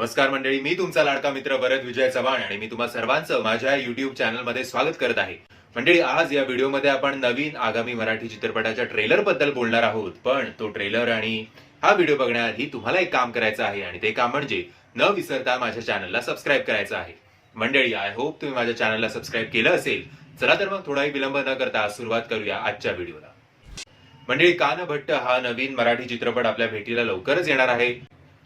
नमस्कार मंडळी, मी तुमचा लाडका मित्र भरत विजय चव्हाण आणि मी तुम्हा सर्वांचं माझ्या युट्यूब चॅनलमध्ये स्वागत करत आहे. मंडळी, आज या व्हिडिओमध्ये आपण नवीन आगामी मराठी चित्रपटाच्या ट्रेलर बद्दल बोलणार आहोत. पण तो ट्रेलर आणि हा व्हिडिओ बघण्याआधी तुम्हाला एक काम करायचं आहे आणि ते काम म्हणजे न विसरता माझ्या चॅनलला सबस्क्राईब करायचं आहे. मंडळी, आय होप तुम्ही माझ्या चॅनलला सबस्क्राईब केलं असेल. चला तर मग थोडाही विलंब न करता सुरुवात करूया आजच्या व्हिडिओला. मंडळी, कान भट्ट हा नवीन मराठी चित्रपट आपल्या भेटीला लवकरच येणार आहे.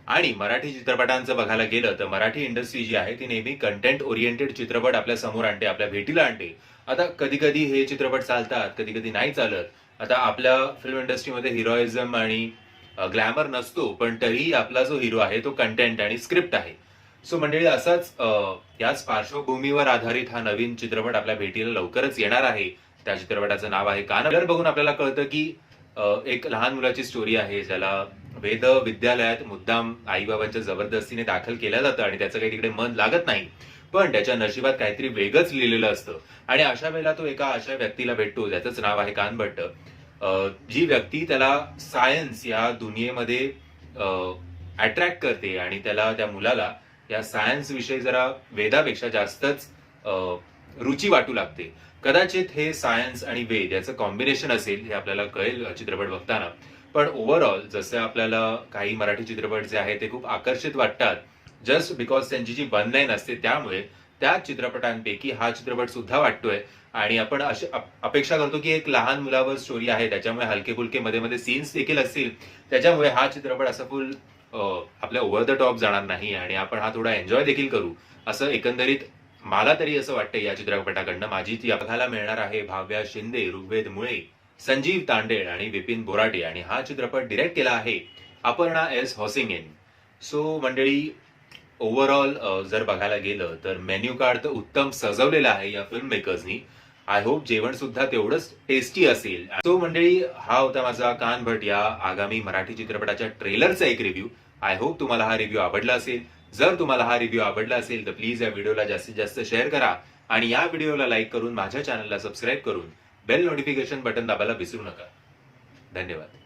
आणि मराठी चित्रपटांचं बघायला गेलं तर मराठी इंडस्ट्री जी आहे ती नेहमी कंटेंट ओरिएंटेड चित्रपट आपल्या समोर आणते, आपल्या भेटीला आणते. आता कधी कधी हे चित्रपट चालतात, कधी कधी नाही चालत. आता आपल्या फिल्म इंडस्ट्रीमध्ये हिरोइझम आणि ग्लॅमर नसतो, पण तरीही आपला जो हिरो आहे तो कंटेंट आणि स्क्रिप्ट आहे. सो मंडळी, असाच याच पार्श्वभूमीवर आधारित हा नवीन चित्रपट आपल्या भेटीला लवकरच येणार आहे. त्या चित्रपटाचं नाव आहे कान. बघून आपल्याला कळतं की एक लहान मुलाची स्टोरी आहे, ज्याला वेद विद्यालयात मुद्दाम आईबाबांच्या जबरदस्तीने दाखल केलं जातं आणि त्याचं काही तिकडे मन लागत नाही. पण त्याच्या नशिबात काहीतरी वेगळंच लिहिलेलं असतं आणि अशा वेळेला तो एका अशा व्यक्तीला भेटतो ज्याचंच नाव आहे कान भट्ट. जी व्यक्ती त्याला सायन्स या दुनियेमध्ये अट्रॅक्ट करते आणि त्याला, त्या मुलाला या सायन्स विषयी जरा वेदापेक्षा जास्तच रुची वाटू लागते. कदाचित हे सायन्स आणि वेद याचं कॉम्बिनेशन असेल, हे आपल्याला कळेल चित्रपट बघताना. पण ओव्हरऑल जसं आपल्याला काही मराठी चित्रपट जे आहेत ते खूप आकर्षित वाटतात जस्ट बिकॉज त्यांची जी वन लाईन असते, त्यामुळे त्या चित्रपटांपैकी हा चित्रपट सुद्धा वाटतोय. आणि आपण अशी अपेक्षा करतो की एक लहान मुलावर स्टोरी आहे, त्याच्यामुळे हलके फुलके मध्ये मध्ये सीन्स देखील असतील, त्याच्यामुळे हा चित्रपट असा फुल आपल्या ओव्हर द टॉप जाणार नाही आणि आपण हा थोडा एन्जॉय देखील करू, असं एकंदरीत मला तरी असं वाटतं. या चित्रपटाकडनं माझी ती बघायला मिळणार आहे भाव्या शिंदे, ऋग्वेद मुळे, संजीव तांडेल आणि विपिन बोराटे. आणि हा चित्रपट डिरेक्ट केला आहे अपर्णा एस हॉसिंगेन. सो मंडळी, ओव्हरऑल जर बघायला गेलं तर मेन्यू कार्ड तर उत्तम सजवलेलं आहे या फिल्म मेकर्सनी. आय होप जेवण सुद्धा तेवढंच टेस्टी असेल. सो मंडळी, हा होता माझा कान भट या आगामी मराठी चित्रपटाच्या ट्रेलरचा एक रिव्ह्यू. आय होप तुम्हाला हा रिव्ह्यू आवडला असेल. जर तुम्हाला हा रिव्ह्यू आवडला असेल तर प्लीज या व्हिडिओला जास्तीत जास्त शेअर करा आणि या व्हिडिओला लाईक करून माझ्या चॅनलला सबस्क्राईब करून बेल नोटिफिकेशन बटन दाबायला विसरू नका. धन्यवाद.